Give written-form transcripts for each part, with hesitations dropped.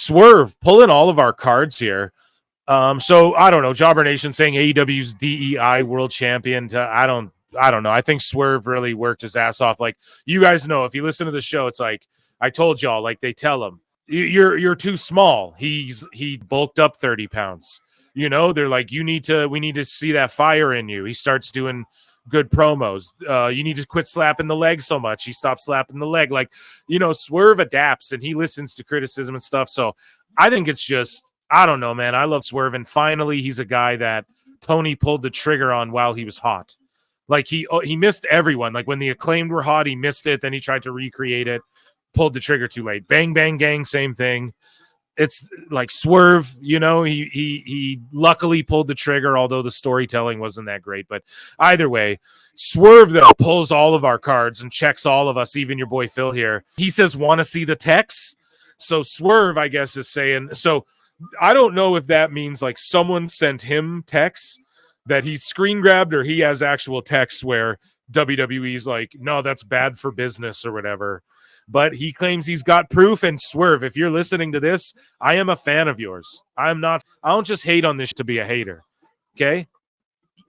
Swerve pulling all of our cards here. So I don't know. Jobber Nation saying AEW's DEI world champion. I don't know. I think Swerve really worked his ass off. Like, you guys know, if you listen to the show, it's like I told y'all. Like, they tell him you're too small. He bulked up 30 pounds. You know, they're like, we need to see that fire in you. He starts doing good promos. You need to quit slapping the leg so much. He stopped slapping the leg. Like, you know, Swerve adapts and he listens to criticism and stuff. So I think it's just, I don't know, man. I love Swerve. And finally, he's a guy that Tony pulled the trigger on while he was hot. Like, he missed everyone. Like, when the Acclaimed were hot, he missed it. Then he tried to recreate it, pulled the trigger too late. Bang Bang Gang, same thing. It's like Swerve, you know, he luckily pulled the trigger, although the storytelling wasn't that great. But either way, Swerve, though, pulls all of our cards and checks all of us, even your boy Phil here. He says, want to see the text? So Swerve, I guess, is saying, so I don't know if that means like someone sent him texts that he screen grabbed, or he has actual texts where WWE's like, no, that's bad for business or whatever. But he claims he's got proof. And Swerve, if you're listening to this, I am a fan of yours. I don't just hate on this to be a hater. Okay.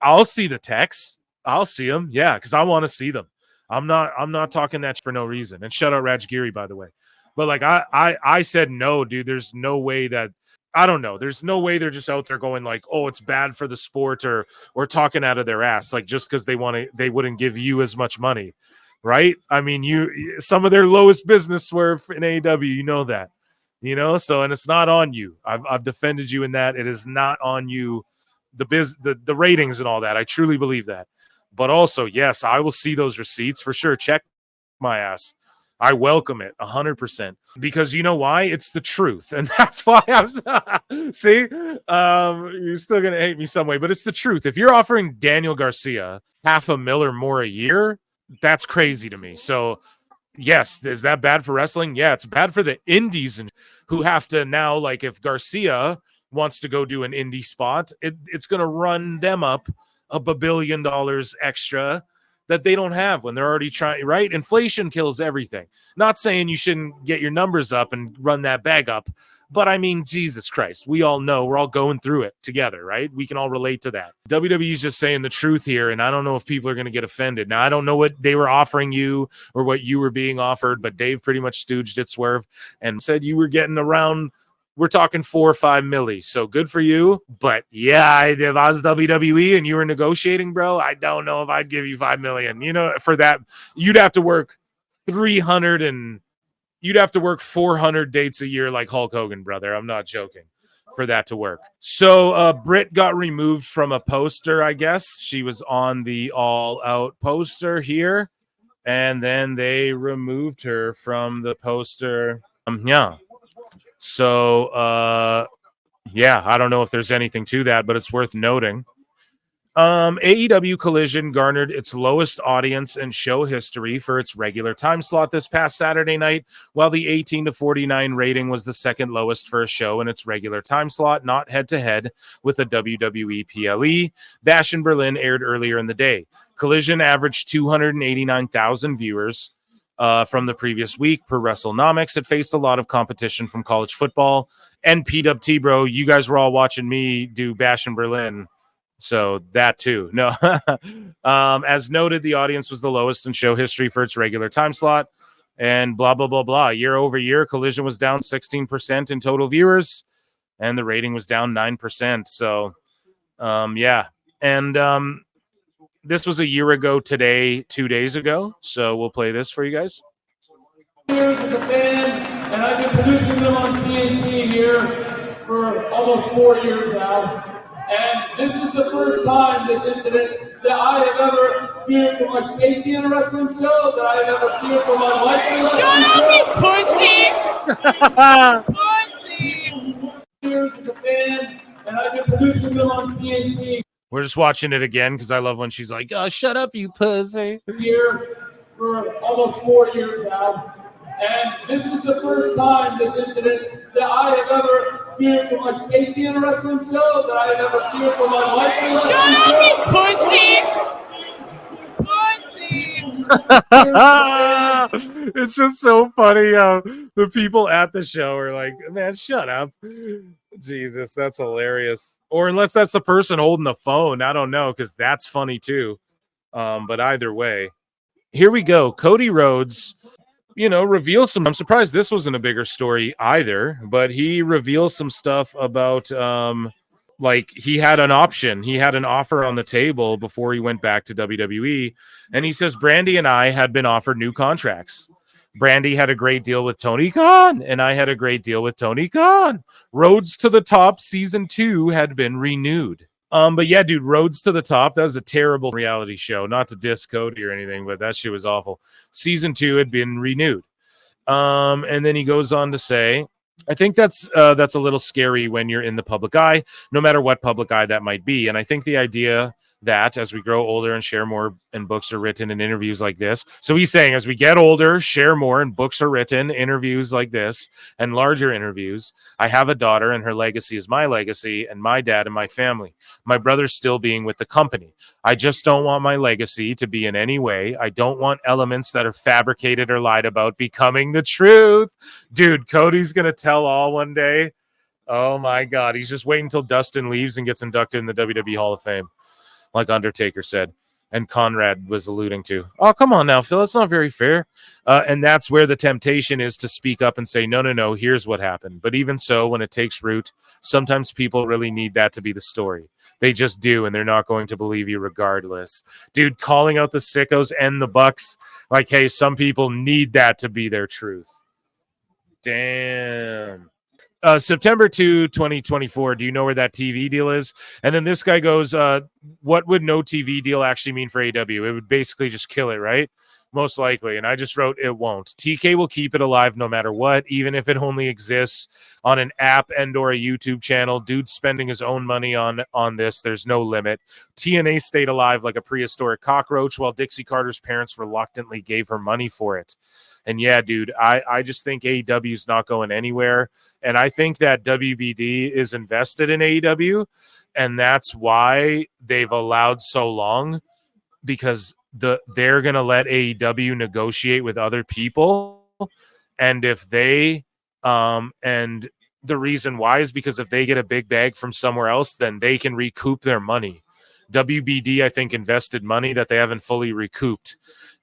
I'll see the texts. I'll see them. Yeah. Because I want to see them. I'm not talking that for no reason. And shout out Rajgiri, by the way. But like, I said, no, dude, there's no way that, I don't know. There's no way they're just out there going like, oh, it's bad for the sport, or talking out of their ass. Like, just because they wouldn't give you as much money. Right? I mean, some of their lowest business Swerve in AEW, you know that, you know. So, and it's not on you. I've defended you in that. It is not on you. The ratings and all that. I truly believe that. But also, yes, I will see those receipts for sure. Check my ass. I welcome it 100%, because you know why? It's the truth, and that's why I'm. See, you're still gonna hate me some way, but it's the truth. If you're offering Daniel Garcia $500,000 or more a year, that's crazy to me. So yes, is that bad for wrestling? Yeah, it's bad for the indies, and who have to now, like, if Garcia wants to go do an indie spot, it's going to run them up $1 billion extra that they don't have when they're already trying, right? Inflation kills everything. Not saying you shouldn't get your numbers up and run that bag up, but I mean, Jesus Christ, we all know, we're all going through it together, right? We can all relate to that. WWE's just saying the truth here, and I don't know if people are going to get offended. Now, I don't know what they were offering you or what you were being offered, but Dave pretty much stooged it, Swerve, and said you were getting around, we're talking 4 or 5 milli. So good for you. But yeah, if I was WWE and you were negotiating, bro, I don't know if I'd give you 5 million. You know, for that, you'd have to work 300 and you'd have to work 400 dates a year like Hulk Hogan, brother. I'm not joking, for that to work. So Britt got removed from a poster, I guess. She was on the All Out poster here, and then they removed her from the poster. Yeah. So, yeah, I don't know if there's anything to that, but it's worth noting. AEW Collision garnered its lowest audience in show history for its regular time slot this past Saturday night, while the 18 to 49 rating was the second lowest for a show in its regular time slot, not head-to-head with the WWE PLE. Bash in Berlin aired earlier in the day. Collision averaged 289,000 viewers from the previous week per WrestleNomics. It faced a lot of competition from college football and PWT, bro. You guys were all watching me do Bash in Berlin. So that too. No. As noted, the audience was the lowest in show history for its regular time slot, and blah, blah, blah, blah. Year over year, Collision was down 16% in total viewers, and the rating was down 9%. So, yeah. And this was a year ago today, 2 days ago. So we'll play this for you guys. Years as a fan, and I've been producing them on TNT here for almost 4 years now. And this is the first time, this incident, that I have ever feared for my safety in a wrestling show, that I have ever feared for my life in a wrestling show. Shut up, you pussy! Pussy! Years as a fan, and I've been producing them on TNT. We're just watching it again because I love when she's like, oh, shut up, you pussy. Here for almost 4 years now. And this is the first time, this incident, that I have ever feared for my safety in a wrestling show, that I have ever feared for my life in a wrestling show. Shut up, you pussy! Pussy! It's just so funny how the people at the show are like, man, shut up. Jesus, that's hilarious. Or unless that's the person holding the phone. I don't know, because that's funny too. But either way, here we go. Cody Rhodes, reveals some. I'm surprised this wasn't a bigger story either, but he reveals some stuff about like he had an option. He had an offer on the table before he went back to WWE. And he says Brandy and I had been offered new contracts. Brandy had a great deal with Tony Khan, and I had a great deal with Tony Khan. Roads to the Top season 2 had been renewed. But yeah, dude, Roads to the Top, that was a terrible reality show. Not to diss Cody or anything, but that shit was awful. Season 2 had been renewed. And then he goes on to say, I think that's a little scary when you're in the public eye, no matter what public eye that might be. And I think the idea that as we grow older and share more and books are written and interviews like this. So he's saying as we get older, share more and books are written, interviews like this and larger interviews. I have a daughter and her legacy is my legacy and my dad and my family. My brother's still being with the company. I just don't want my legacy to be in any way. I don't want elements that are fabricated or lied about becoming the truth. Dude, Cody's going to tell all one day. Oh my God. He's just waiting until Dustin leaves and gets inducted in the WWE Hall of Fame. Like Undertaker said, and Conrad was alluding to. Oh, come on now, Phil. It's not very fair. And that's where the temptation is to speak up and say, no, here's what happened. But even so, when it takes root, sometimes people really need that to be the story. They just do, and they're not going to believe you regardless. Dude, calling out the sickos and the Bucks, like, hey, some people need that to be their truth. Damn. September 2, 2024. Do you know where that TV deal is? And then this guy goes, what would no TV deal actually mean for AEW? It would basically just kill it, right? Most likely. And I just wrote, it won't. TK will keep it alive no matter what, even if it only exists on an app and or a YouTube channel. Dude's spending his own money on this. There's no limit. TNA stayed alive like a prehistoric cockroach while Dixie Carter's parents reluctantly gave her money for it. And yeah, dude, I just think AEW is not going anywhere. And I think that WBD is invested in AEW. And that's why they've allowed so long, because they're going to let AEW negotiate with other people. And if they and the reason why is because if they get a big bag from somewhere else, then they can recoup their money. WBD, I think, invested money that they haven't fully recouped.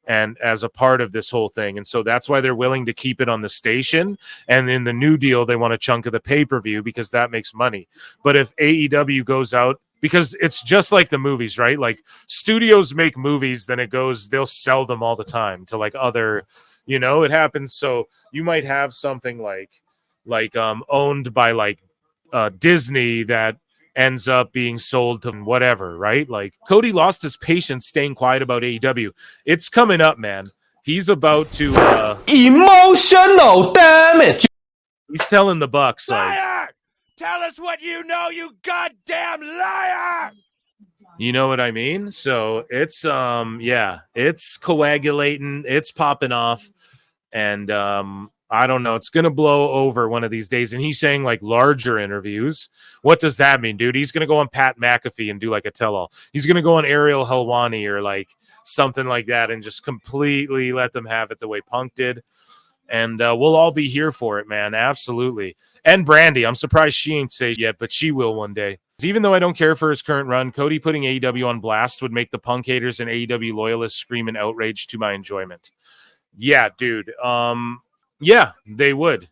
And as a part of this whole thing. And so that's why they're willing to keep it on the station. And in the new deal, they want a chunk of the pay-per-view because that makes money. But if AEW goes out, because it's just like the movies, right? Like studios make movies, then they'll sell them all the time to like other, it happens. So you might have something like owned by like Disney that ends up being sold to whatever, right? Like Cody lost his patience staying quiet about AEW. It's coming up, man. He's about to emotional damage. He's telling the Bucks, liar! Tell us what you know, you goddamn liar! You know what I mean? So it's it's coagulating, it's popping off, and I don't know. It's going to blow over one of these days. And he's saying like larger interviews. What does that mean, dude? He's going to go on Pat McAfee and do like a tell-all. He's going to go on Ariel Helwani or like something like that and just completely let them have it the way Punk did. And we'll all be here for it, man. Absolutely. And Brandy, I'm surprised she ain't said yet, but she will one day. Even though I don't care for his current run, Cody putting AEW on blast would make the Punk haters and AEW loyalists scream in outrage to my enjoyment. Yeah, dude. Yeah, they would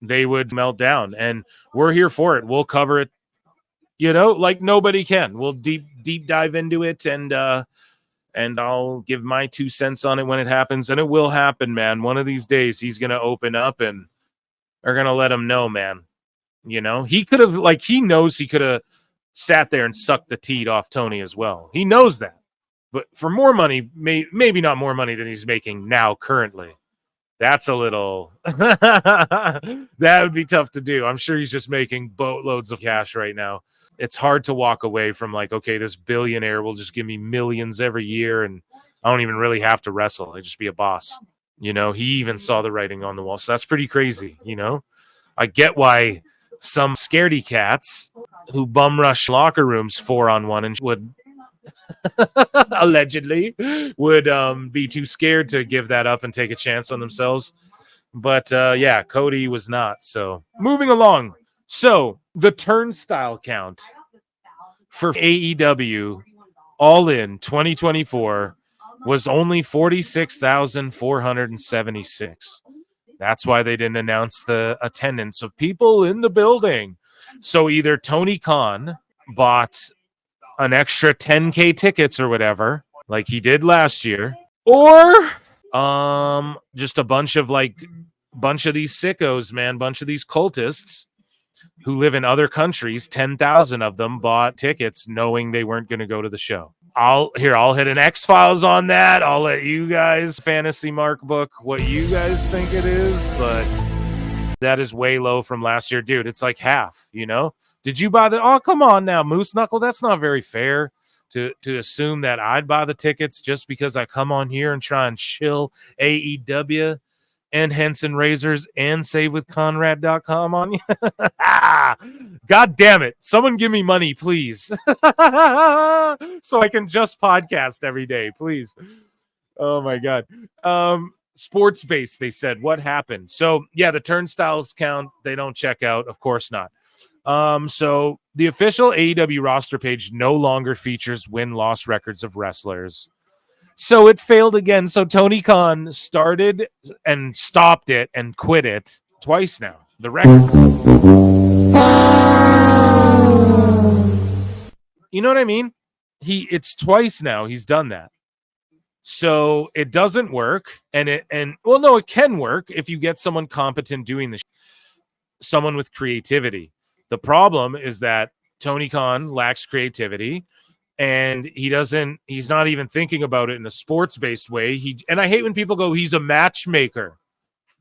melt down, and we're here for it. We'll cover it, like nobody can. We'll deep dive into it, and I'll give my 2 cents on it when it happens, and it will happen, man. One of these days, he's gonna open up, and are gonna let him know, man. He could have, he knows he could have sat there and sucked the teat off Tony as well. He knows that, but for more money, maybe not more money than he's making now currently. That's a little that would be tough to do. I'm sure he's just making boatloads of cash right now. It's hard to walk away from like, okay, this billionaire will just give me millions every year and I don't even really have to wrestle. I just be a boss. He even saw the writing on the wall. So that's pretty crazy. I get why some scaredy cats who bum rush locker rooms 4-on-1 and would allegedly, would be too scared to give that up and take a chance on themselves. But yeah, Cody was not. So moving along. So the turnstile count for AEW All In 2024 was only 46,476. That's why they didn't announce the attendance of people in the building. So either Tony Khan bought an extra 10K tickets or whatever, like he did last year, or just a bunch of these sickos, man, bunch of these cultists who live in other countries, 10,000 of them bought tickets knowing they weren't going to go to the show. I'll hit an X-Files on that. I'll let you guys fantasy mark book what you guys think it is, but that is way low from last year. Dude, it's like half, you know? Did you buy oh, come on now, Moose Knuckle. That's not very fair to assume that I'd buy the tickets just because I come on here and try and chill AEW and Henson Razors and SaveWithConrad.com on you. God damn it. Someone give me money, please. So I can just podcast every day, please. Oh my God. Sports base, they said. What happened? So yeah, the turnstiles count. They don't check out. Of course not. So the official AEW roster page no longer features win-loss records of wrestlers. So it failed again. So Tony Khan started and stopped it and quit it twice now. The records. You know what I mean? It's twice now he's done that. So it doesn't work. It can work if you get someone competent doing this, someone with creativity. The problem is that Tony Khan lacks creativity. And he's not even thinking about it in a sports-based way. And I hate when people go, he's a matchmaker.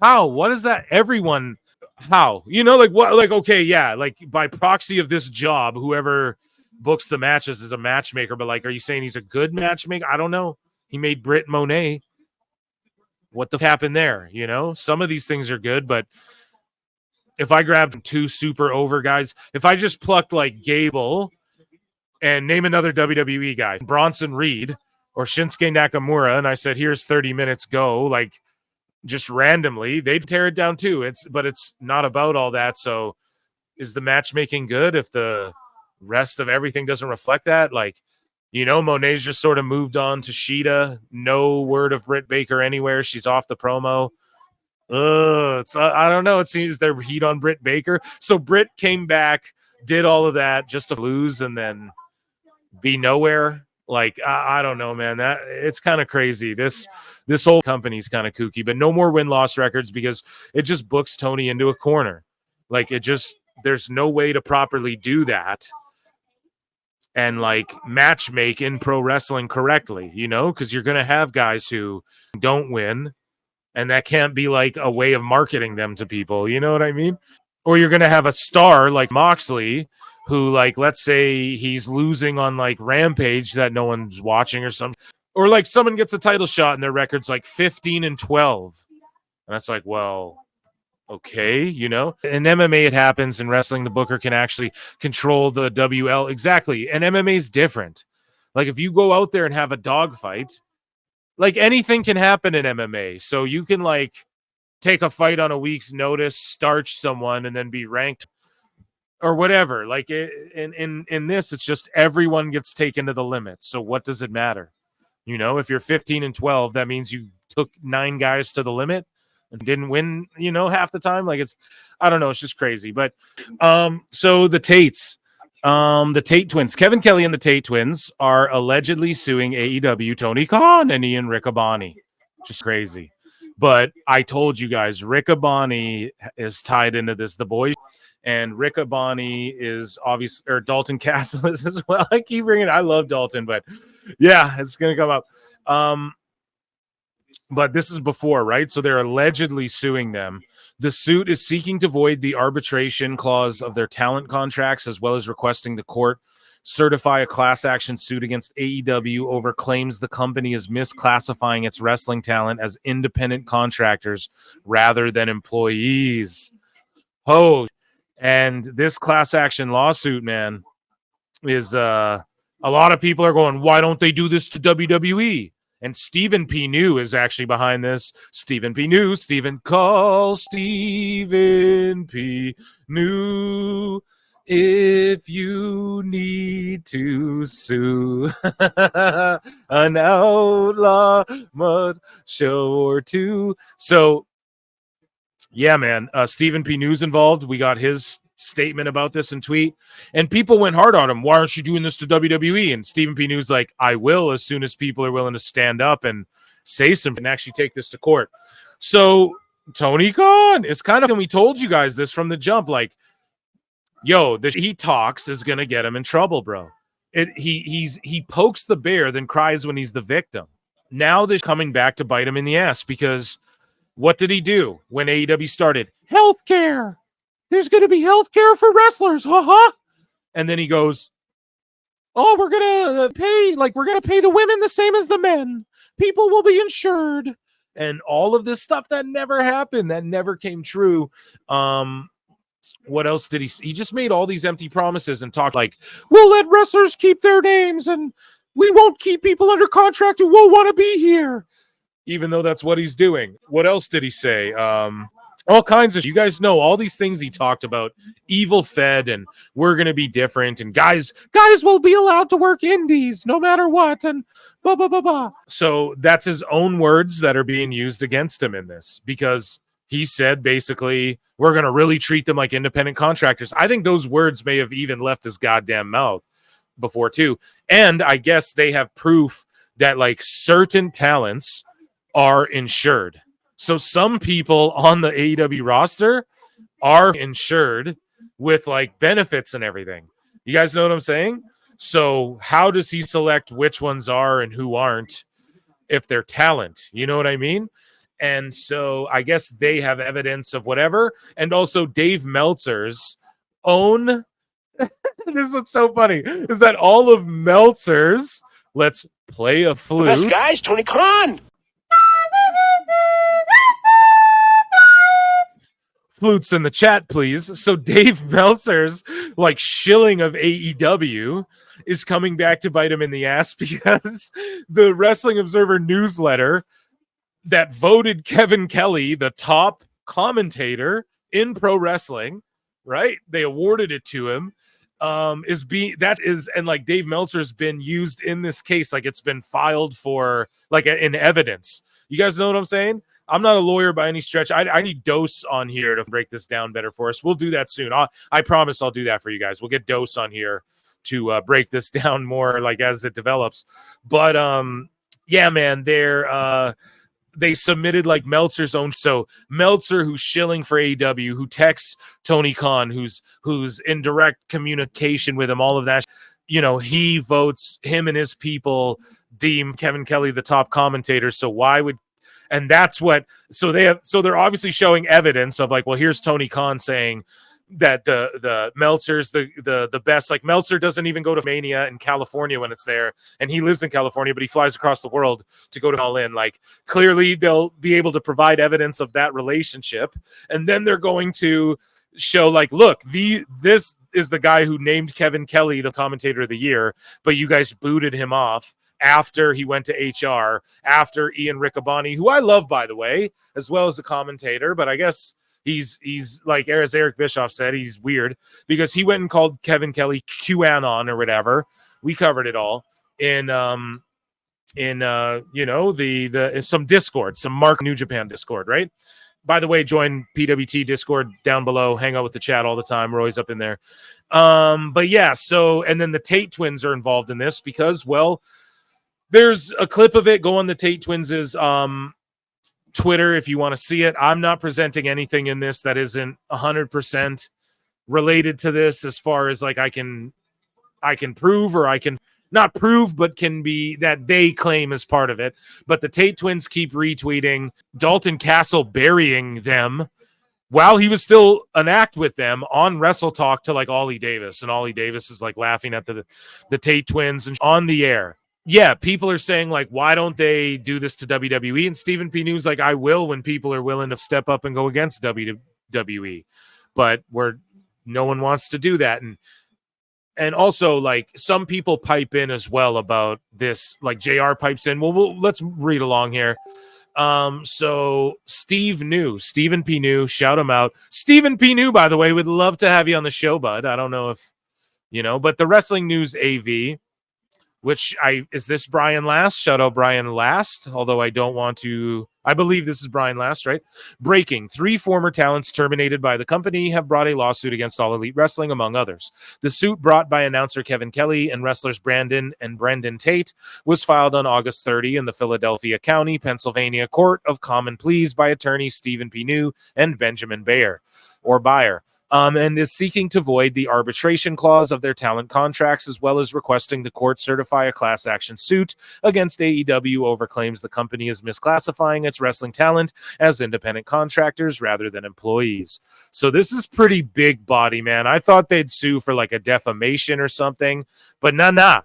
How? What is that? Everyone, how? You know, like what? Like, okay, yeah, like by proxy of this job, whoever books the matches is a matchmaker. But like, are you saying he's a good matchmaker? I don't know. He made Britt Monet. What the happened there? You know, some of these things are good, but if I grabbed two super over guys, if I just plucked like Gable and name another WWE guy, Bronson Reed or Shinsuke Nakamura, and I said, here's 30 minutes, go, like just randomly, they'd tear it down too. But it's not about all that. So is the matchmaking good if the rest of everything doesn't reflect that? Like, you know, Monet's just sort of moved on to Sheeta. No word of Britt Baker anywhere. She's off the promo. I don't know. It seems they're heat on Britt Baker. So Britt came back, did all of that just to lose and then be nowhere. Like, I don't know, man. That it's kind of crazy. This whole company's kind of kooky, but no more win-loss records because it just books Tony into a corner. Like, there's no way to properly do that and like matchmake in pro wrestling correctly, you know, because you're going to have guys who don't win, and that can't be like a way of marketing them to people. You know what I mean? Or you're going to have a star like Moxley who, like, let's say he's losing on like Rampage that no one's watching or something, or like someone gets a title shot and their record's like 15-12. And that's like, well, okay, you know, in MMA it happens. In wrestling, the booker can actually control the WL. Exactly. And MMA is different. Like if you go out there and have a dogfight, like anything can happen in MMA. So you can like take a fight on a week's notice, starch someone, and then be ranked or whatever. Like in this, it's just everyone gets taken to the limit. So what does it matter? You know, if you're 15-12, that means you took 9 guys to the limit and didn't win, you know, half the time. Like I don't know, it's just crazy. But so the Tates, the Tate Twins, Kevin Kelly and the Tate Twins are allegedly suing AEW Tony Khan and Ian Riccaboni. Just crazy. But I told you guys, Riccaboni is tied into this. The boys. And Riccaboni is obvious, or Dalton Castle is as well. I keep bringing it. I love Dalton, but yeah, it's going to come up. But this is before, right? So they're allegedly suing them. The suit is seeking to void the arbitration clause of their talent contracts, as well as requesting the court certify a class action suit against AEW over claims the company is misclassifying its wrestling talent as independent contractors rather than employees. And this class action lawsuit, man, is A lot of people are going, why don't they do this to WWE? And Stephen P. New is actually behind this. Stephen P. New, call Stephen P. New if you need to sue an outlaw mud show or two. So, yeah, man, Stephen P. New's involved. We got his statement about this and tweet, and people went hard on him. Why aren't you doing this to WWE? And Stephen P. New's like, I will, as soon as people are willing to stand up and say something and actually take this to court. So Tony Khan is kind of, and we told you guys this from the jump, like, yo, he talks is gonna get him in trouble, bro. He pokes the bear, then cries when he's the victim. Now this coming back to bite him in the ass, because what did he do when AEW started? Healthcare. There's going to be healthcare for wrestlers, And then he goes, "Oh, we're gonna pay the women the same as the men. People will be insured." And all of this stuff that never happened, that never came true. What else did he just made all these empty promises and talked like, we'll let wrestlers keep their names and we won't keep people under contract who won't want to be here. Even though that's what he's doing. What else did he say? All kinds of, you guys know all these things he talked about. Evil Fed, and we're going to be different, and guys will be allowed to work indies no matter what, and blah, blah, blah, blah. So that's his own words that are being used against him in this, because he said basically, we're going to really treat them like independent contractors. I think those words may have even left his goddamn mouth before too. And I guess they have proof that like certain talents are insured. So some people on the AEW roster are insured with like benefits and everything. You guys know what I'm saying? So how does he select which ones are and who aren't if they're talent? You know what I mean? And so I guess they have evidence of whatever. And also Dave Meltzer's own this is what's so funny is that all of Meltzer's, let's play a flute. The best guys, Tony Khan. Flutes in the chat, please. So Dave Meltzer's like shilling of AEW is coming back to bite him in the ass, because the Wrestling Observer newsletter that voted Kevin Kelly the top commentator in pro wrestling, right? They awarded it to him. And like Dave Meltzer's been used in this case, like it's been filed for like in evidence. You guys know what I'm saying? I'm not a lawyer by any stretch. I need Dose on here to break this down better for us. We'll do that soon. I promise I'll do that for you guys. We'll get Dose on here to break this down more like as it develops. But yeah, man, they submitted like Meltzer's own. So Meltzer, who's shilling for AEW, who texts Tony Khan, who's in direct communication with him, all of that, you know, he votes, him and his people deem Kevin Kelly the top commentator. So why would, and that's what, so they're obviously showing evidence of like, well, here's Tony Khan saying that the Meltzer's the best. Like Meltzer doesn't even go to Mania in California when it's there, and he lives in California, but he flies across the world to go to All In. Like clearly they'll be able to provide evidence of that relationship, and then they're going to show like, look, this is the guy who named Kevin Kelly the commentator of the year, but you guys booted him off after he went to HR, after Ian Riccaboni, who I love, by the way, as well as the commentator, but I guess he's like, as Eric Bischoff said, he's weird because he went and called Kevin Kelly QAnon or whatever. We covered it all in you know, the some Discord, some Mark New Japan Discord, right? By the way, join PWT Discord down below. Hang out with the chat all the time. We're always up in there. But yeah, so, and then the Tate Twins are involved in this because, well, there's a clip of it. Go on the Tate Twins' Twitter if you want to see it. I'm not presenting anything in this that isn't 100% related to this, as far as like I can prove, or I can not prove, but can be that they claim as part of it. But the Tate Twins keep retweeting Dalton Castle burying them while he was still an act with them on Wrestle Talk to like Ollie Davis, and Ollie Davis is like laughing at the Tate Twins and on the air. Yeah, people are saying, like, why don't they do this to WWE? And Stephen P. News, like, I will when people are willing to step up and go against WWE. But no one wants to do that. And And also, like, some people pipe in as well about this, like JR pipes in. Well, let's read along here. So Stephen P. New, shout him out. Stephen P. New, by the way, would love to have you on the show, bud. I don't know if but the Wrestling News AV, which is this Brian Last? Shout out Brian Last, although I don't want to. I believe this is Brian Last, right? Breaking: 3 former talents terminated by the company have brought a lawsuit against All Elite Wrestling, among others. The suit, brought by announcer Kevin Kelly and wrestlers Brandon and Brendan Tate, was filed on August 30 in the Philadelphia County, Pennsylvania Court of Common Pleas by attorneys Stephen P. New and Benjamin Bayer. And is seeking to void the arbitration clause of their talent contracts, as well as requesting the court certify a class action suit against AEW over claims the company is misclassifying its wrestling talent as independent contractors rather than employees. So this is pretty big body, man. I thought they'd sue for like a defamation or something, but nah.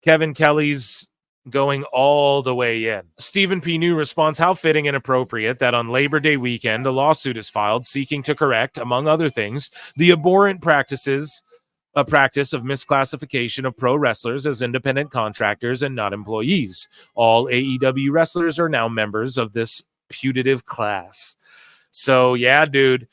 Kevin Kelly's going all the way in. Stephen P. New responds, how fitting and appropriate that on Labor Day weekend, a lawsuit is filed seeking to correct, among other things, the abhorrent practice of misclassification of pro wrestlers as independent contractors and not employees. All AEW wrestlers are now members of this putative class. So yeah, dude.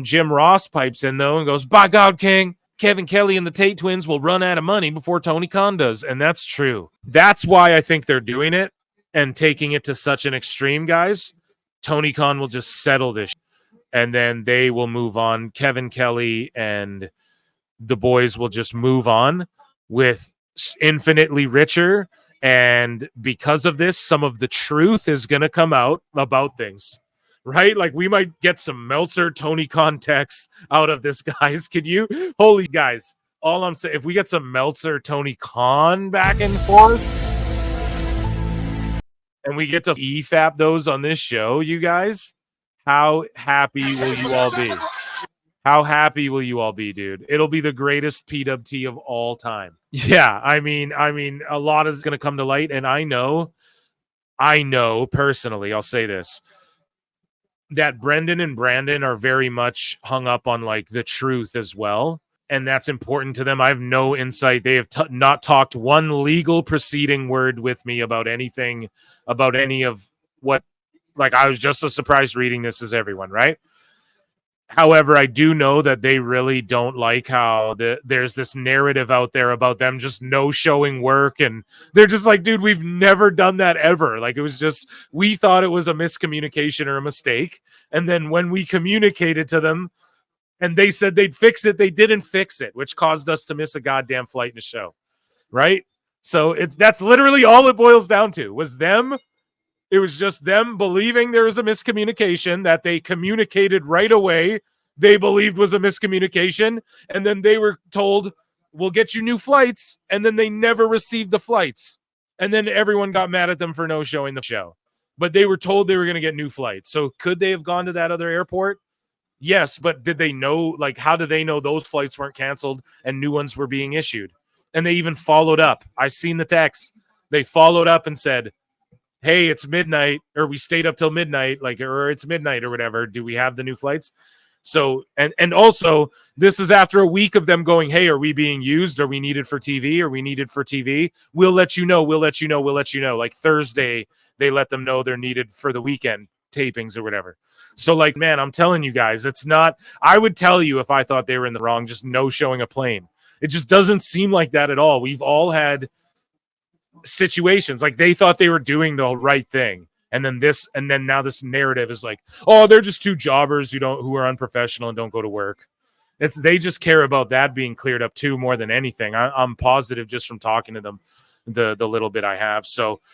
Jim Ross pipes in though and goes, by God, King, Kevin Kelly and the Tate Twins will run out of money before Tony Khan does. And that's true. That's why I think they're doing it and taking it to such an extreme, guys. Tony Khan will just settle this and then they will move on. Kevin Kelly and the boys will just move on with infinitely richer. And because of this, some of the truth is going to come out about things. Right? Like we might get some Meltzer, Tony Khan texts out of this, guys. Could you? Holy guys. All I'm saying, if we get some Meltzer, Tony Khan back and forth, and we get to EFAP those on this show, you guys, how happy will you all be? How happy will you all be, dude? It'll be the greatest PWT of all time. Yeah, I mean, a lot is going to come to light, and I know personally, I'll say this, that Brendan and Brandon are very much hung up on like the truth as well. And that's important to them. I have no insight. They have not talked one legal proceeding word with me about anything, about any of what, like I was just as surprised reading this as everyone, right? However, I do know that they really don't like how there's this narrative out there about them just no showing work. And they're just like, dude, we've never done that ever. Like it was just, we thought it was a miscommunication or a mistake. And then when we communicated to them and they said they'd fix it, they didn't fix it, which caused us to miss a goddamn flight in the show. Right? So that's literally all it boils down to was them. It was just them believing there was a miscommunication that they communicated right away. They believed was a miscommunication. And then they were told, we'll get you new flights. And then they never received the flights. And then everyone got mad at them for no showing the show. But they were told they were going to get new flights. So could they have gone to that other airport? Yes. But did they know, like, how did they know those flights weren't canceled and new ones were being issued? And they even followed up. I seen the text. They followed up and said, hey, it's midnight, or we stayed up till midnight, like, or it's midnight or whatever. Do we have the new flights? So, and also this is after a week of them going, hey, are we being used? Are we needed for TV? Are we needed for TV? We'll let you know. We'll let you know. We'll let you know. Like Thursday, they let them know they're needed for the weekend tapings or whatever. So like, man, I'm telling you guys, it's not, I would tell you if I thought they were in the wrong, just no showing a plane. It just doesn't seem like that at all. We've all had situations like they thought they were doing the right thing, and then now this narrative is like, oh, they're just two jobbers who are unprofessional and don't go to work. They just care about that being cleared up too more than anything. I'm positive just from talking to them the little bit I have. So